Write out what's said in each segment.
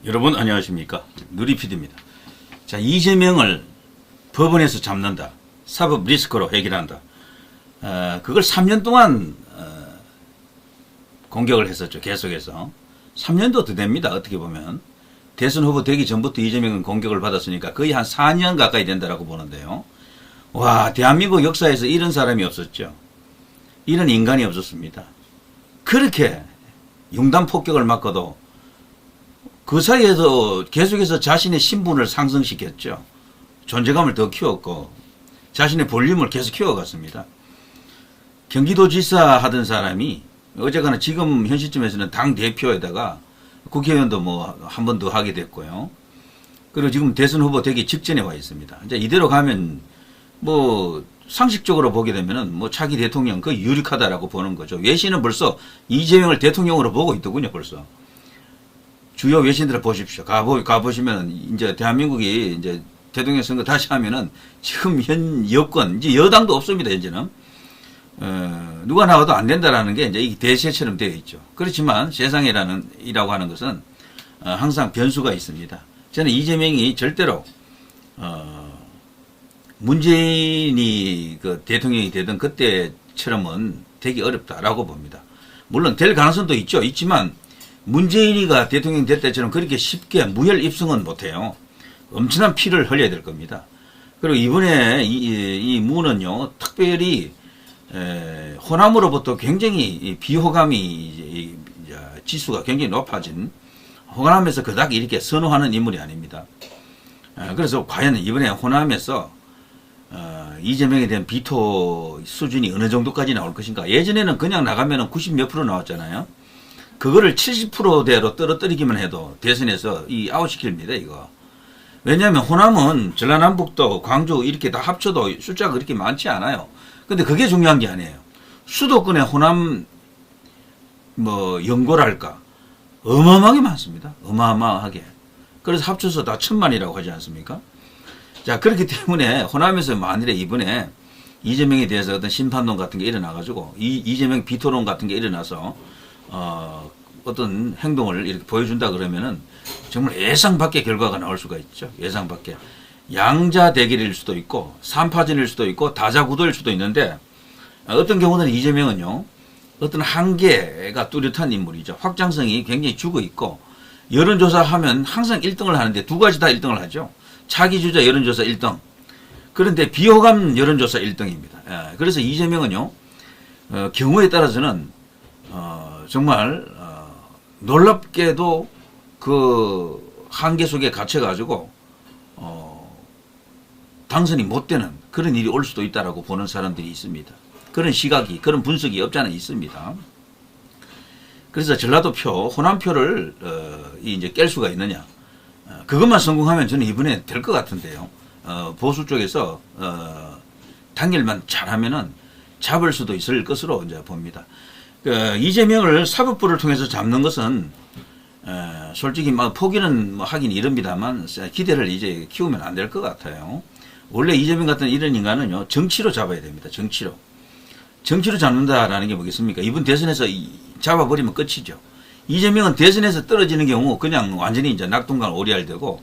여러분 안녕하십니까, 누리PD입니다. 자, 이재명을 법원에서 잡는다, 사법 리스크로 해결한다. 그걸 3년 동안 공격을 했었죠. 계속해서 3년도 더 됩니다. 어떻게 보면 대선 후보 되기 전부터 이재명은 공격을 받았으니까 거의 한 4년 가까이 된다라고 보는데요. 와, 대한민국 역사에서 이런 사람이 없었죠. 이런 인간이 없었습니다. 그렇게 융단 폭격을 맞고도 그 사이에서 계속해서 자신의 신분을 상승시켰죠. 존재감을 더 키웠고 자신의 볼륨을 계속 키워갔습니다. 경기도지사 하던 사람이 어쨌거나 지금 현 시점에서는 당대표에다가 국회의원도 뭐 한 번 더 하게 됐고요. 그리고 지금 대선 후보 되기 직전에 와 있습니다. 이제 이대로 가면 뭐 상식적으로 보게 되면은 뭐 차기 대통령 거의 유력하다라고 보는 거죠. 외신은 벌써 이재명을 대통령으로 보고 있더군요, 벌써. 주요 외신들을 보십시오. 가보시면 이제 대한민국이 이제 대통령 선거 다시 하면은 지금 현 여권, 이제 여당도 없습니다, 현재는. 누가 나와도 안 된다라는 게 이제 이 대세처럼 되어 있죠. 그렇지만 세상이라고 하는 것은 항상 변수가 있습니다. 저는 이재명이 절대로, 문재인이 그 대통령이 되던 그때처럼은 되기 어렵다라고 봅니다. 물론 될 가능성도 있지만 문재인이가 대통령 될 때처럼 그렇게 쉽게 무혈 입성은 못해요. 엄청난 피를 흘려야 될 겁니다. 그리고 이번에 이 무는요, 특별히 호남으로부터 굉장히 비호감이 지수가 굉장히 높아진, 호남에서 그닥 이렇게 선호하는 인물이 아닙니다. 그래서 과연 이번에 호남에서 이재명에 대한 비토 수준이 어느 정도까지 나올 것인가. 예전에는 그냥 나가면 90 몇 프로 나왔잖아요. 그거를 70%대로 떨어뜨리기만 해도 대선에서 아웃시킵니다, 이거. 왜냐하면 호남은 전라남북도, 광주 이렇게 다 합쳐도 숫자가 그렇게 많지 않아요. 근데 그게 중요한 게 아니에요. 수도권에 호남 연고랄까 어마어마하게 많습니다. 어마어마하게. 그래서 합쳐서 다 1000만이라고 하지 않습니까? 자, 그렇기 때문에 호남에서 만일에 이번에 이재명에 대해서 어떤 심판론 같은 게 일어나가지고 이재명 비토론 같은 게 일어나서 어떤 행동을 이렇게 보여준다 그러면은 정말 예상 밖의 결과가 나올 수가 있죠. 예상 밖에. 양자 대결일 수도 있고, 삼파전일 수도 있고, 다자구도일 수도 있는데, 어떤 경우는 이재명은요, 어떤 한계가 뚜렷한 인물이죠. 확장성이 굉장히 죽어 있고, 여론조사 하면 항상 1등을 하는데 두 가지 다 1등을 하죠. 차기주자 여론조사 1등. 그런데 비호감 여론조사 1등입니다. 그래서 이재명은요, 경우에 따라서는, 정말, 놀랍게도 그 한계 속에 갇혀가지고, 당선이 못 되는 그런 일이 올 수도 있다라고 보는 사람들이 있습니다. 그런 시각이, 그런 분석이 없지 않아 있습니다. 그래서 전라도표, 호남표를, 이제 깰 수가 있느냐. 그것만 성공하면 저는 이번에 될 것 같은데요. 보수 쪽에서, 단결만 잘하면은 잡을 수도 있을 것으로 이제 봅니다. 이재명을 사법부를 통해서 잡는 것은, 솔직히 포기는 하긴 이릅니다만, 기대를 이제 키우면 안 될 것 같아요. 원래 이재명 같은 이런 인간은요, 정치로 잡아야 됩니다. 정치로 잡는다라는 게 뭐겠습니까? 이번 대선에서 잡아버리면 끝이죠. 이재명은 대선에서 떨어지는 경우 그냥 완전히 이제 낙동강 오리알되고,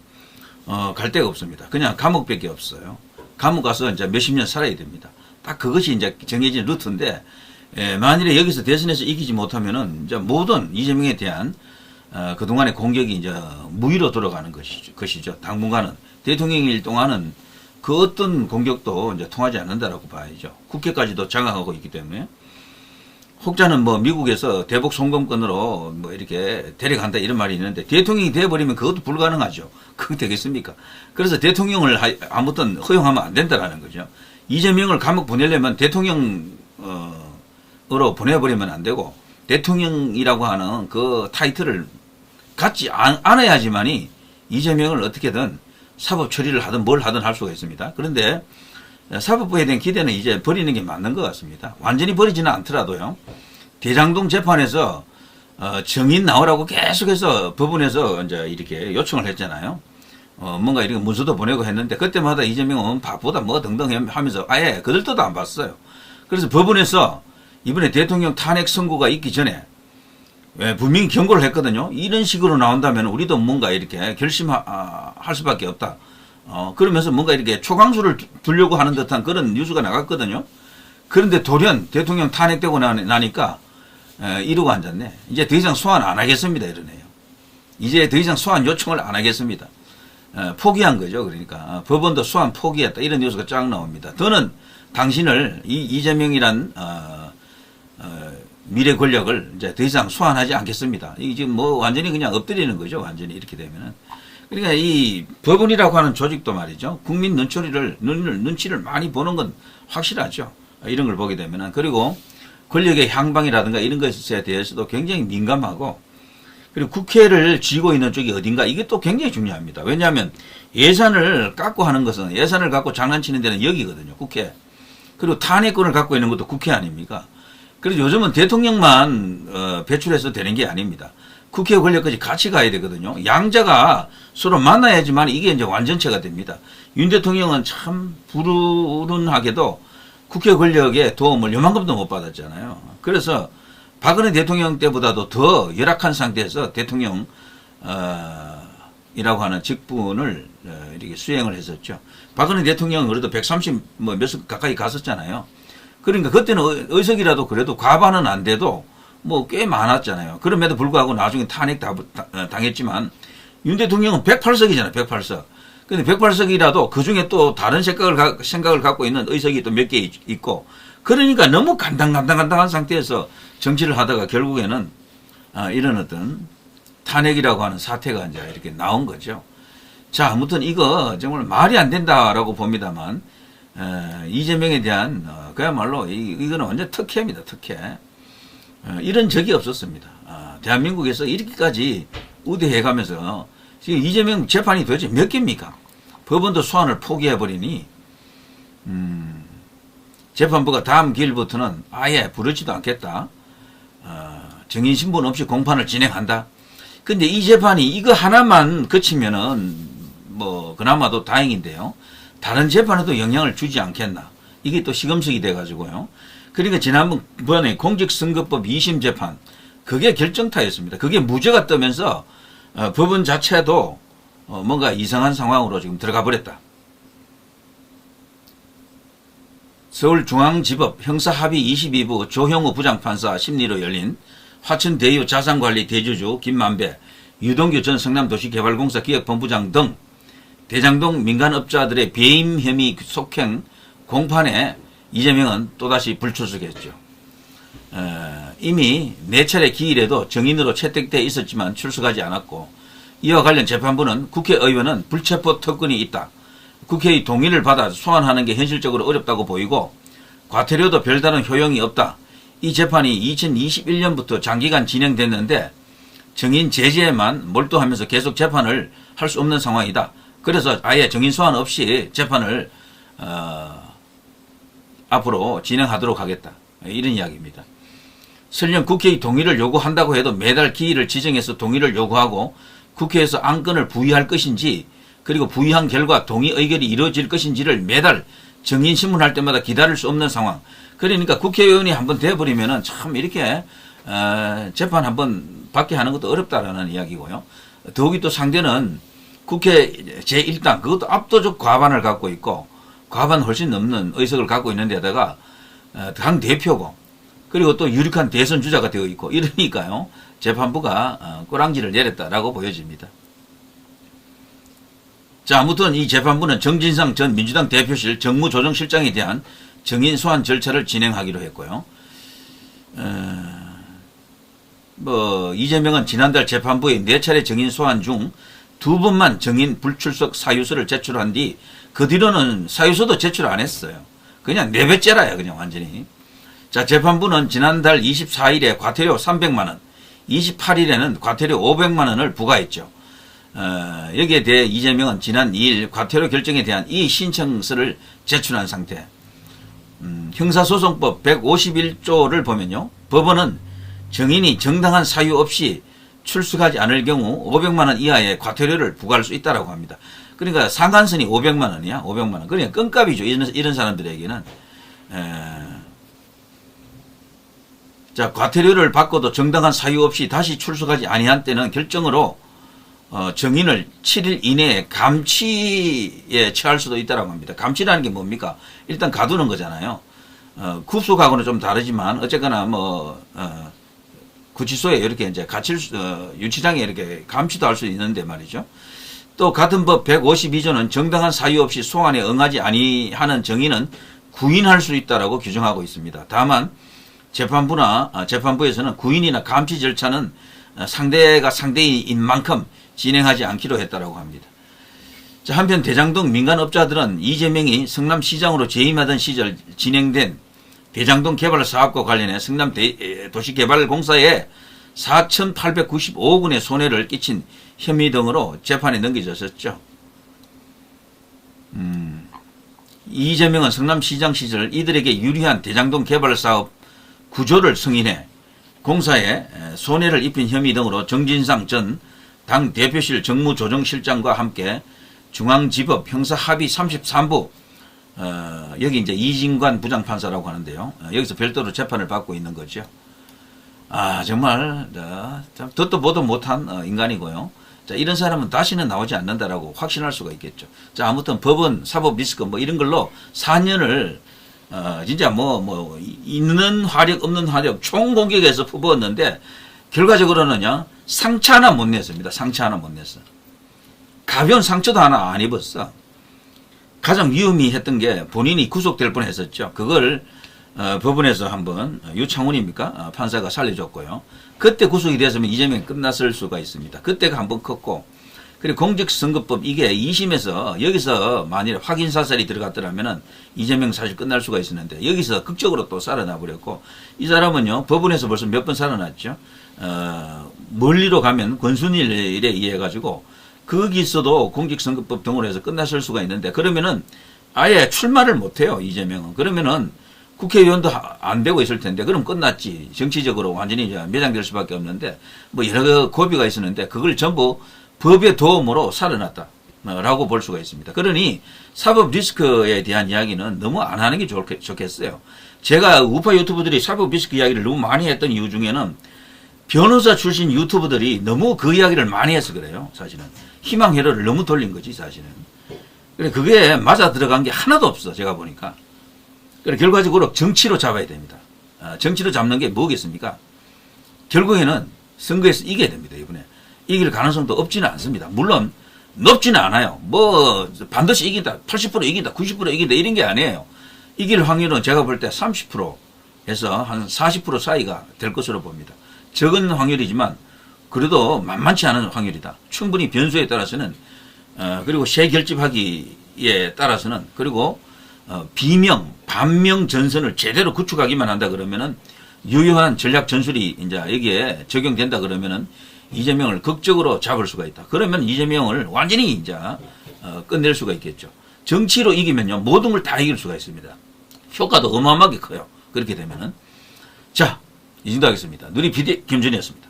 갈 데가 없습니다. 그냥 감옥밖에 없어요. 감옥 가서 이제 몇십 년 살아야 됩니다. 딱 그것이 이제 정해진 루트인데, 만일에 여기서 대선에서 이기지 못하면은 이제 모든 이재명에 대한 그동안의 공격이 이제 무위로 돌아가는 것이죠. 당분간은. 대통령일 동안은 그 어떤 공격도 이제 통하지 않는다라고 봐야죠. 국회까지도 장악하고 있기 때문에. 혹자는 미국에서 대북 송금권으로 이렇게 데려간다 이런 말이 있는데, 대통령이 돼버리면 그것도 불가능하죠. 그게 되겠습니까? 그래서 대통령을 아무튼 허용하면 안 된다라는 거죠. 이재명을 감옥 보내려면 대통령으로 보내버리면 안 되고, 대통령이라고 하는 그 타이틀을 갖지 않아야지만이 이재명을 어떻게든 사법 처리를 하든 뭘 하든 할 수가 있습니다. 그런데 사법부에 대한 기대는 이제 버리는 게 맞는 것 같습니다. 완전히 버리지는 않더라도요. 대장동 재판에서 정인 나오라고 계속해서 법원에서 이제 이렇게 요청을 했잖아요. 뭔가 이렇게 문서도 보내고 했는데, 그때마다 이재명은 바보다 등등 하면서 아예 그들도 안 봤어요. 그래서 법원에서 이번에 대통령 탄핵 선고가 있기 전에 분명히 경고를 했거든요. 이런 식으로 나온다면 우리도 뭔가 이렇게 결심할 수밖에 없다. 그러면서 뭔가 이렇게 초강수를 두려고 하는 듯한 그런 뉴스가 나갔거든요. 그런데 돌연 대통령 탄핵되고 나니까 이러고 앉았네. 이제 더 이상 소환 안 하겠습니다. 이러네요. 이제 더 이상 소환 요청을 안 하겠습니다. 포기한 거죠. 그러니까 법원도 소환 포기했다. 이런 뉴스가 쫙 나옵니다. 저는 당신을 이재명이란 미래 권력을 이제 더 이상 소환하지 않겠습니다. 이게 지금 뭐 완전히 그냥 엎드리는 거죠. 완전히 이렇게 되면은. 그러니까 이 법원이라고 하는 조직도 말이죠. 국민 눈치를 많이 보는 건 확실하죠. 이런 걸 보게 되면은. 그리고 권력의 향방이라든가 이런 것에 대해서도 굉장히 민감하고, 그리고 국회를 쥐고 있는 쪽이 어딘가, 이게 또 굉장히 중요합니다. 왜냐하면 예산을 갖고 하는 것은, 예산을 갖고 장난치는 데는 여기거든요. 국회. 그리고 탄핵권을 갖고 있는 것도 국회 아닙니까? 그래서 요즘은 대통령만 배출해서 되는 게 아닙니다. 국회 권력까지 같이 가야 되거든요. 양자가 서로 만나야지만 이게 이제 완전체가 됩니다. 윤 대통령은 참 불운하게도 국회 권력의 도움을 요만큼도 못 받았잖아요. 그래서 박근혜 대통령 때보다도 더 열악한 상태에서 대통령 이라고 하는 직분을 이렇게 수행을 했었죠. 박근혜 대통령은 그래도 130 몇 석 가까이 갔었잖아요. 그러니까 그때는 의석이라도 그래도 과반은 안 돼도 뭐 꽤 많았잖아요. 그럼에도 불구하고 나중에 탄핵 당했지만 윤 대통령은 108석이잖아요. 108석. 근데 108석이라도 그 중에 또 다른 생각을 갖고 있는 의석이 또 몇 개 있고, 그러니까 너무 간당간당한 상태에서 정치를 하다가 결국에는 이런 어떤 탄핵이라고 하는 사태가 이제 이렇게 나온 거죠. 자, 아무튼 이거 정말 말이 안 된다라고 봅니다만, 이재명에 대한 그야말로 이거는 완전 특혜입니다. 특혜. 이런 적이 없었습니다. 대한민국에서 이렇게까지 우대해가면서 지금 이재명 재판이 도대체 몇 개입니까? 법원도 소환을 포기해버리니 재판부가 다음 기일부터는 아예 부르지도 않겠다. 증인신분 없이 공판을 진행한다. 근데 이 재판이 이거 하나만 거치면은 뭐 그나마도 다행인데요. 다른 재판에도 영향을 주지 않겠나. 이게 또 시금석이 돼가지고요. 그러니까 지난번에 공직선거법 2심 재판, 그게 결정타였습니다. 그게 무죄가 뜨면서 법원 자체도 뭔가 이상한 상황으로 지금 들어가 버렸다. 서울중앙지법 형사합의 22부 조형우 부장판사 심리로 열린 화천대유 자산관리 대주주 김만배, 유동규 전 성남도시개발공사 기획본부장 등 대장동 민간업자들의 배임 혐의 속행 공판에 이재명은 또다시 불출석했죠. 이미 4차례 기일에도 정인으로 채택되어 있었지만 출석하지 않았고, 이와 관련 재판부는 국회의원은 불체포 특권이 있다. 국회의 동의를 받아 소환하는 게 현실적으로 어렵다고 보이고 과태료도 별다른 효용이 없다. 이 재판이 2021년부터 장기간 진행됐는데 정인 제재에만 몰두하면서 계속 재판을 할 수 없는 상황이다. 그래서 아예 정인 소환 없이 재판을 앞으로 진행하도록 하겠다. 이런 이야기입니다. 설령 국회의 동의를 요구한다고 해도 매달 기일을 지정해서 동의를 요구하고 국회에서 안건을 부의할 것인지, 그리고 부의한 결과 동의 의결이 이루어질 것인지를 매달 정인신문할 때마다 기다릴 수 없는 상황. 그러니까 국회의원이 한번 돼버리면은 참 이렇게 재판 한번 받게 하는 것도 어렵다라는 이야기고요. 더욱이 또 상대는 국회 제1당, 그것도 압도적 과반을 갖고 있고 과반 훨씬 넘는 의석을 갖고 있는 데다가 당 대표고, 그리고 또 유력한 대선 주자가 되어 있고, 이러니까요 재판부가 꼬랑지를 내렸다라고 보여집니다. 자, 아무튼 이 재판부는 정진상 전 민주당 대표실 정무조정실장에 대한 정인 소환 절차를 진행하기로 했고요. 이재명은 지난달 재판부의 4차례 정인 소환 중 2번만 정인 불출석 사유서를 제출한 뒤 그 뒤로는 사유서도 제출 안 했어요. 그냥 내배째라야 그냥 완전히. 자, 재판부는 지난달 24일에 과태료 300만원, 28일에는 과태료 500만원을 부과했죠. 여기에 대해 이재명은 지난 2일 과태료 결정에 대한 이 신청서를 제출한 상태. 형사소송법 151조를 보면요, 법원은 정인이 정당한 사유 없이 출석하지 않을 경우 500만원 이하의 과태료를 부과할 수 있다고 합니다. 그러니까 상한선이 500만원이야. 500만원. 그러니까 껌값이죠. 이런 사람들에게는. 자, 과태료를 받고도 정당한 사유 없이 다시 출석하지 아니한 때는 결정으로 정인을 7일 이내에 감치에 처할 수도 있다고 합니다. 감치라는 게 뭡니까? 일단 가두는 거잖아요. 구속하고는 좀 다르지만 어쨌거나 구치소에 이렇게 이제 유치장에 이렇게 감치도 할 수 있는데 말이죠. 또 같은 법 152조는 정당한 사유 없이 소환에 응하지 아니하는 정인은 구인할 수 있다라고 규정하고 있습니다. 다만 재판부에서는 구인이나 감치 절차는 상대가 상대인 만큼 진행하지 않기로 했다라고 합니다. 자, 한편 대장동 민간업자들은 이재명이 성남시장으로 재임하던 시절 진행된 대장동 개발 사업과 관련해 성남 도시개발공사에 4,895억 원의 손해를 끼친 혐의 등으로 재판에 넘겨졌었죠. 이재명은 성남시장 시절 이들에게 유리한 대장동 개발 사업 구조를 승인해 공사에 손해를 입힌 혐의 등으로 정진상 전 당 대표실 정무조정실장과 함께 중앙지법 형사합의 33부 여기 이제 이진관 부장판사라고 하는데요. 여기서 별도로 재판을 받고 있는 거죠. 정말 참 듣도 보도 못한 인간이고요. 자, 이런 사람은 다시는 나오지 않는다라고 확신할 수가 있겠죠. 자, 아무튼 법원, 사법 리스크 이런 걸로 4년을 진짜 있는 화력 없는 화력 총공격해서 퍼부었는데 결과적으로는요 상처 하나 못 냈습니다. 상처 하나 못 냈어. 가벼운 상처도 하나 안 입었어. 가장 위험했던 게 본인이 구속될 뻔했었죠. 그걸 법원에서 한번 유창훈입니까? 판사가 살려줬고요. 그때 구속이 됐으면 이재명이 끝났을 수가 있습니다. 그때가 한번 컸고, 그리고 공직선거법 이게 2심에서 여기서 만일에 확인사살이 들어갔더라면은 이재명 사실 끝날 수가 있었는데 여기서 극적으로 또 살아나 버렸고, 이 사람은요 법원에서 벌써 몇 번 살아났죠. 멀리로 가면 권순일에 의해 가지고 거기서도 공직선거법 등으로 해서 끝났을 수가 있는데, 그러면은 아예 출마를 못해요 이재명은. 그러면은 국회의원도 안 되고 있을 텐데 그럼 끝났지. 정치적으로 완전히 매장될 수밖에 없는데 여러 고비가 있었는데 그걸 전부 법의 도움으로 살아났다라고 볼 수가 있습니다. 그러니 사법 리스크에 대한 이야기는 너무 안 하는 게 좋겠어요. 제가 우파 유튜버들이 사법 리스크 이야기를 너무 많이 했던 이유 중에는 변호사 출신 유튜버들이 너무 그 이야기를 많이 해서 그래요. 사실은 희망 회로를 너무 돌린 거지 사실은. 그래 그게 맞아 들어간 게 하나도 없어 제가 보니까. 그래 결과적으로 정치로 잡아야 됩니다. 정치로 잡는 게 뭐겠습니까? 결국에는 선거에서 이겨야 됩니다. 이번에 이길 가능성도 없지는 않습니다. 물론 높지는 않아요. 반드시 이긴다, 80% 이긴다, 90% 이긴다 이런 게 아니에요. 이길 확률은 제가 볼 때 30%에서 한 40% 사이가 될 것으로 봅니다. 적은 확률이지만 그래도 만만치 않은 확률이다. 충분히 변수에 따라서는 그리고 세결집하기에 따라서는 그리고 반명 전선을 제대로 구축하기만 한다 그러면은 유효한 전략 전술이 이제 여기에 적용된다 그러면은 이재명을 극적으로 잡을 수가 있다. 그러면 이재명을 완전히 이제 끝낼 수가 있겠죠. 정치로 이기면요 모든 걸 다 이길 수가 있습니다. 효과도 어마어마하게 커요. 그렇게 되면은 자, 이 정도 하겠습니다. 누리 PD 김준이었습니다.